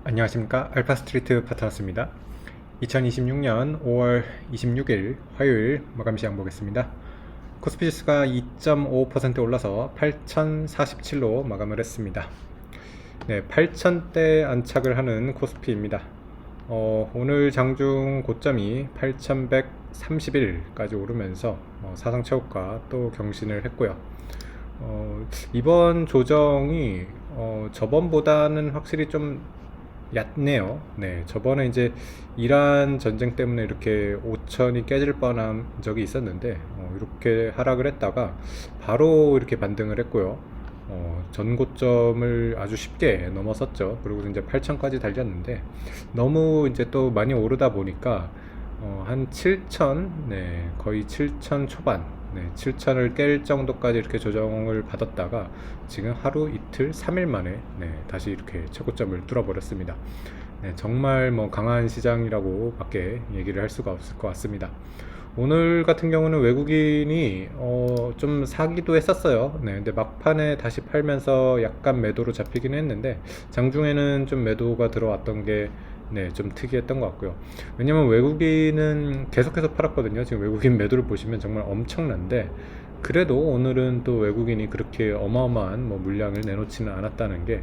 안녕하십니까. 알파스트리트 파트너스입니다. 2026년 5월 26일 화요일 마감 시장 보겠습니다. 코스피 지수가 2.5% 올라서 8047로 마감을 했습니다. 네, 8000대 안착을 하는 코스피입니다. 오늘 장중 고점이 8131까지 오르면서 사상 최고가 또 경신을 했고요. 이번 조정이 저번보다는 확실히 좀 얕네요. 네, 저번에 이제 이란 전쟁 때문에 이렇게 5천이 깨질 뻔한 적이 있었는데 이렇게 하락을 했다가 바로 이렇게 반등을 했고요. 전 고점을 아주 쉽게 넘어섰죠. 그리고 이제 8천까지 달렸는데 너무 이제 또 많이 오르다 보니까 한 7천, 네, 거의 7천 초반, 네, 7천을 깰 정도까지 이렇게 조정을 받았다가 지금 하루 이틀 3일 만에 네, 다시 이렇게 최고점을 뚫어버렸습니다. 네, 정말 뭐 강한 시장이라고 밖에 얘기를 할 수가 없을 것 같습니다. 오늘 같은 경우는 외국인이 좀 사기도 했었어요. 네, 근데 막판에 다시 팔면서 약간 매도로 잡히긴 했는데 장중에는 좀 매도가 들어왔던 게 네, 좀 특이했던 것 같고요. 왜냐면 외국인은 계속해서 팔았거든요. 지금 외국인 매도를 보시면 정말 엄청난데 그래도 오늘은 또 외국인이 그렇게 어마어마한 뭐 물량을 내놓지는 않았다는 게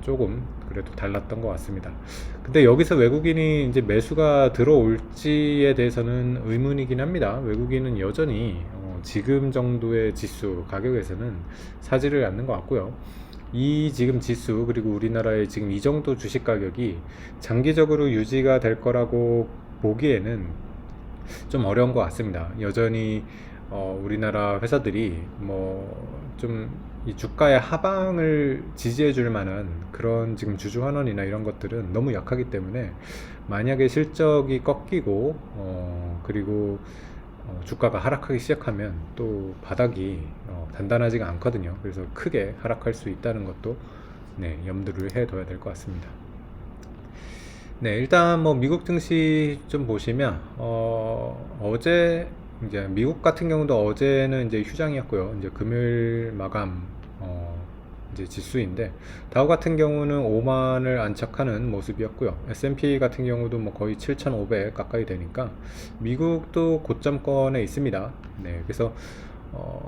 조금 그래도 달랐던 것 같습니다. 근데 여기서 외국인이 이제 매수가 들어올지에 대해서는 의문이긴 합니다. 외국인은 여전히 지금 정도의 지수 가격에서는 사지를 않는 것 같고요. 이 지금 지수 그리고 우리나라의 지금 이 정도 주식 가격이 장기적으로 유지가 될 거라고 보기에는 좀 어려운 것 같습니다. 여전히 우리나라 회사들이 뭐 좀 이 주가의 하방을 지지해 줄 만한 그런 지금 주주환원이나 이런 것들은 너무 약하기 때문에 만약에 실적이 꺾이고 그리고 주가가 하락하기 시작하면 또 바닥이 단단하지가 않거든요. 그래서 크게 하락할 수 있다는 것도 네, 염두를 해둬야 될 것 같습니다. 네, 일단 뭐 미국 증시 좀 보시면 어제 이제 미국 같은 경우도 어제는 이제 휴장이었고요. 이제 금요일 마감 이제 지수인데 다우 같은 경우는 5만을 안착하는 모습이었고요. S&P 같은 경우도 뭐 거의 7,500 가까이 되니까 미국도 고점권에 있습니다. 네, 그래서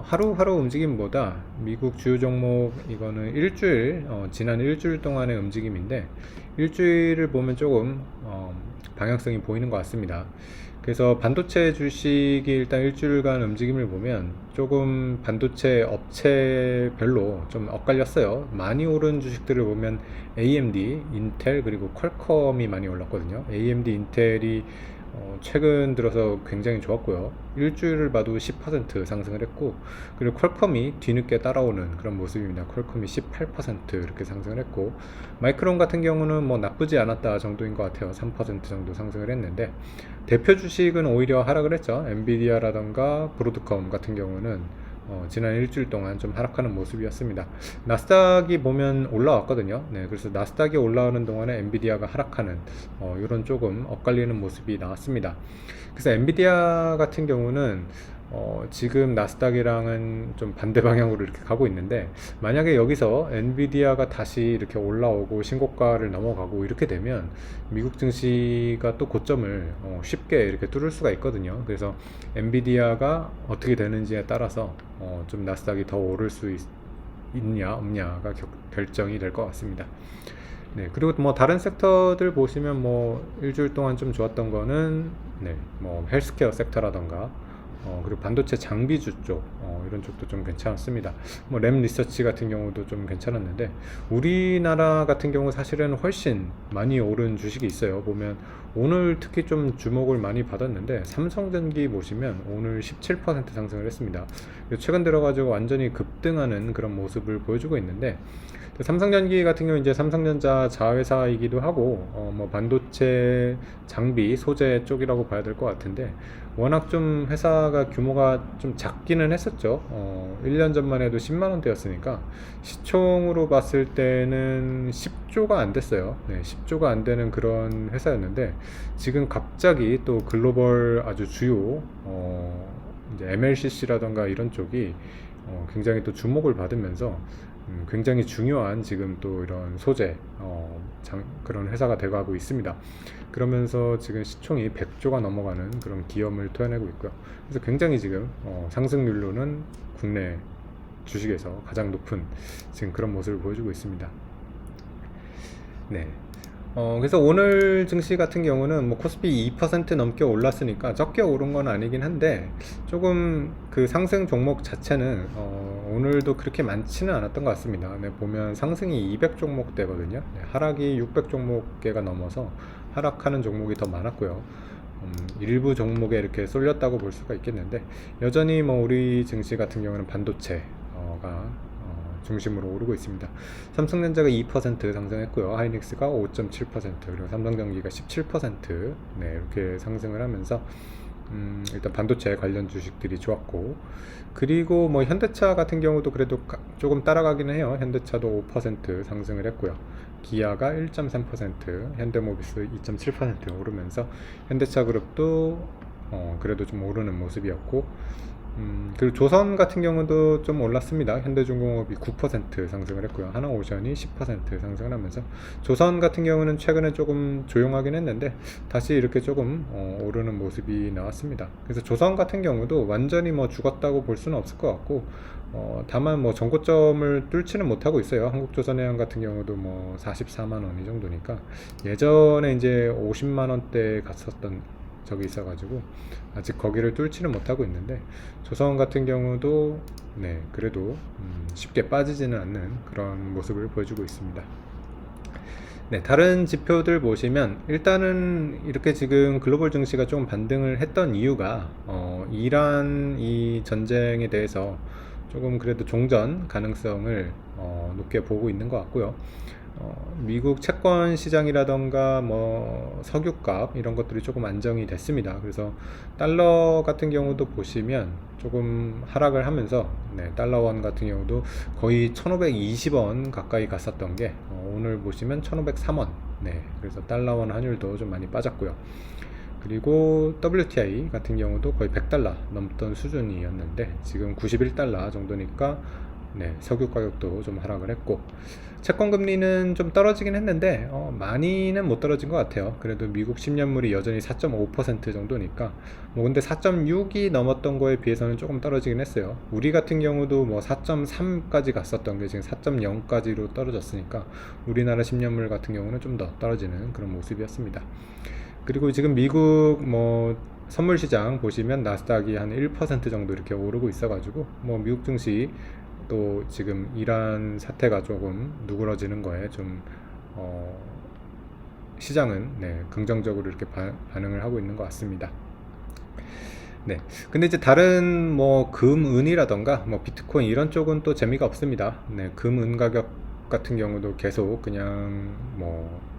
하루하루 움직임보다 미국 주요 종목 이거는 일주일 지난 일주일 동안의 움직임인데 일주일을 보면 조금 방향성이 보이는 것 같습니다. 그래서 반도체 주식이 일단 일주일간 움직임을 보면 조금 반도체 업체별로 좀 엇갈렸어요. 많이 오른 주식들을 보면 AMD, 인텔 그리고 퀄컴이 많이 올랐거든요. AMD, 인텔이 최근 들어서 굉장히 좋았고요. 일주일을 봐도 10% 상승을 했고, 그리고 퀄컴이 뒤늦게 따라오는 그런 모습입니다. 퀄컴이 18% 이렇게 상승을 했고, 마이크론 같은 경우는 뭐 나쁘지 않았다 정도인 것 같아요. 3% 정도 상승을 했는데, 대표 주식은 오히려 하락을 했죠. 엔비디아라던가 브로드컴 같은 경우는 지난 일주일 동안 좀 하락하는 모습이었습니다. 나스닥이 보면 올라왔거든요. 네, 그래서 나스닥이 올라오는 동안에 엔비디아가 하락하는 이런 조금 엇갈리는 모습이 나왔습니다. 그래서 엔비디아 같은 경우는 지금 나스닥이랑은 좀 반대 방향으로 이렇게 가고 있는데 만약에 여기서 엔비디아가 다시 이렇게 올라오고 신고가를 넘어가고 이렇게 되면 미국 증시가 또 고점을 쉽게 이렇게 뚫을 수가 있거든요. 그래서 엔비디아가 어떻게 되는지에 따라서 좀 나스닥이 더 오를 수 있냐 없냐가 결정이 될 것 같습니다. 네, 그리고 뭐 다른 섹터들 보시면 뭐 일주일 동안 좀 좋았던 거는 네, 뭐 헬스케어 섹터라던가 그리고 반도체 장비주 쪽 이런 쪽도 좀 괜찮았습니다. 뭐 램 리서치 같은 경우도 좀 괜찮았는데 우리나라 같은 경우 사실은 훨씬 많이 오른 주식이 있어요. 보면 오늘 특히 좀 주목을 많이 받았는데 삼성전기 보시면 오늘 17% 상승을 했습니다. 최근 들어가지고 완전히 급등하는 그런 모습을 보여주고 있는데 삼성전기 같은 경우 이제 삼성전자 자회사이기도 하고 뭐 반도체 장비 소재 쪽이라고 봐야 될 것 같은데 워낙 좀 회사가 규모가 좀 작기는 했었죠. 1년 전만 해도 10만 원대였으니까 시총으로 봤을 때는 10조가 안 됐어요. 네, 10조가 안 되는 그런 회사였는데 지금 갑자기 또 글로벌 아주 주요 이제 MLCC라던가 이런 쪽이 굉장히 또 주목을 받으면서 굉장히 중요한 지금 또 이런 소재 그런 회사가 되어가고 있습니다. 그러면서 지금 시총이 100조가 넘어가는 그런 기업을 토해내고 있고요. 그래서 굉장히 지금 상승률로는 국내 주식에서 가장 높은 지금 그런 모습을 보여주고 있습니다. 네. 그래서 오늘 증시 같은 경우는 뭐 코스피 2% 넘게 올랐으니까 적게 오른 건 아니긴 한데 조금 그 상승 종목 자체는 오늘도 그렇게 많지는 않았던 것 같습니다. 네, 보면 상승이 200 종목대거든요. 네, 하락이 600 종목개가 넘어서 하락하는 종목이 더 많았고요. 일부 종목에 이렇게 쏠렸다고 볼 수가 있겠는데 여전히 뭐 우리 증시 같은 경우는 반도체가 중심으로 오르고 있습니다. 삼성전자가 2% 상승했고요. 하이닉스가 5.7%, 그리고 삼성전기가 17%, 네, 이렇게 상승을 하면서 일단 반도체 관련 주식들이 좋았고, 그리고 뭐 현대차 같은 경우도 그래도 조금 따라가기는 해요. 현대차도 5% 상승을 했고요. 기아가 1.3%, 현대모비스 2.7% 오르면서 현대차 그룹도 그래도 좀 오르는 모습이었고, 그리고 조선 같은 경우도 좀 올랐습니다. 현대중공업이 9% 상승을 했고요. 하나오션이 10% 상승을 하면서 조선 같은 경우는 최근에 조금 조용하긴 했는데 다시 이렇게 조금 오르는 모습이 나왔습니다. 그래서 조선 같은 경우도 완전히 뭐 죽었다고 볼 수는 없을 것 같고, 다만 뭐 전고점을 뚫지는 못하고 있어요. 한국조선해양 같은 경우도 뭐 44만 원 이 정도니까 예전에 이제 50만 원대 갔었던 적이 있어가지고 아직 거기를 뚫지는 못하고 있는데, 조선 같은 경우도 네, 그래도 쉽게 빠지지는 않는 그런 모습을 보여주고 있습니다. 네, 다른 지표들 보시면 일단은 이렇게 지금 글로벌 증시가 좀 반등을 했던 이유가 이란 이 전쟁에 대해서 조금 그래도 종전 가능성을 높게 보고 있는 것 같고요. 미국 채권 시장이라던가 뭐 석유값 이런 것들이 조금 안정이 됐습니다. 그래서 달러 같은 경우도 보시면 조금 하락을 하면서 네, 달러원 같은 경우도 거의 1520원 가까이 갔었던 게 오늘 보시면 1503원, 네, 그래서 달러원 환율도 좀 많이 빠졌고요. 그리고 WTI 같은 경우도 거의 100달러 넘던 수준이었는데 지금 91달러 정도니까 네, 석유 가격도 좀 하락을 했고, 채권 금리는 좀 떨어지긴 했는데 많이는 못 떨어진 것 같아요. 그래도 미국 10년물이 여전히 4.5% 정도니까 뭐 근데 4.6이 넘었던 거에 비해서는 조금 떨어지긴 했어요. 우리 같은 경우도 뭐 4.3까지 갔었던 게 지금 4.0까지로 떨어졌으니까 우리나라 10년물 같은 경우는 좀 더 떨어지는 그런 모습이었습니다. 그리고 지금 미국 뭐 선물 시장 보시면 나스닥이 한 1% 정도 이렇게 오르고 있어가지고 뭐 미국 증시 또 지금 이란 사태가 조금 누그러지는 거에 좀 시장은 네, 긍정적으로 이렇게 반응을 하고 있는 것 같습니다. 네. 근데 이제 다른 뭐 금, 은이라던가 뭐 비트코인 이런 쪽은 또 재미가 없습니다. 네, 금, 은 가격 같은 경우도 계속 그냥 뭐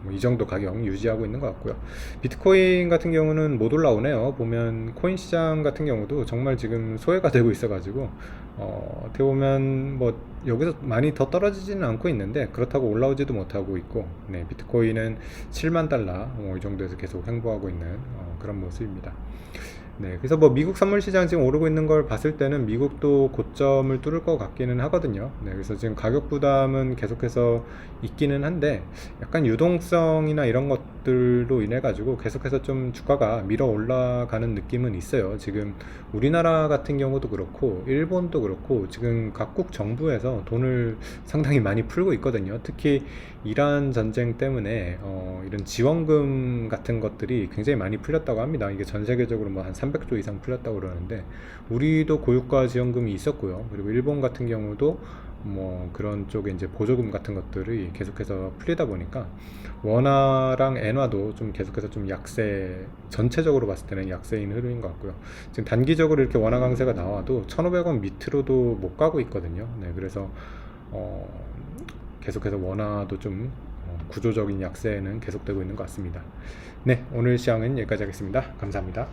이 정도 가격 유지하고 있는 것 같고요. 비트코인 같은 경우는 못 올라오네요. 보면 코인 시장 같은 경우도 정말 지금 소외가 되고 있어가지고 어떻게 보면 뭐 여기서 많이 더 떨어지지는 않고 있는데 그렇다고 올라오지도 못하고 있고, 네, 비트코인은 7만 달러 뭐 이 정도에서 계속 횡보하고 있는 그런 모습입니다. 네, 그래서 뭐 미국 선물 시장 지금 오르고 있는 걸 봤을 때는 미국도 고점을 뚫을 것 같기는 하거든요. 네, 그래서 지금 가격 부담은 계속해서 있기는 한데 약간 유동성이나 이런 것들로 인해 가지고 계속해서 좀 주가가 밀어 올라가는 느낌은 있어요. 지금 우리나라 같은 경우도 그렇고 일본도 그렇고 지금 각국 정부에서 돈을 상당히 많이 풀고 있거든요. 특히 이란 전쟁 때문에 이런 지원금 같은 것들이 굉장히 많이 풀렸다고 합니다. 이게 전 세계적으로 뭐 한 300조 이상 풀렸다고 그러는데 우리도 고유가 지원금이 있었고요. 그리고 일본 같은 경우도 뭐 그런 쪽에 이제 보조금 같은 것들이 계속해서 풀리다 보니까 원화랑 엔화도 좀 계속해서 좀 약세, 전체적으로 봤을 때는 약세인 흐름인 것 같고요. 지금 단기적으로 이렇게 원화 강세가 나와도 1,500원 밑으로도 못 가고 있거든요. 네, 그래서 계속해서 원화도 좀 구조적인 약세는 계속되고 있는 것 같습니다. 네, 오늘 시황은 여기까지 하겠습니다. 감사합니다.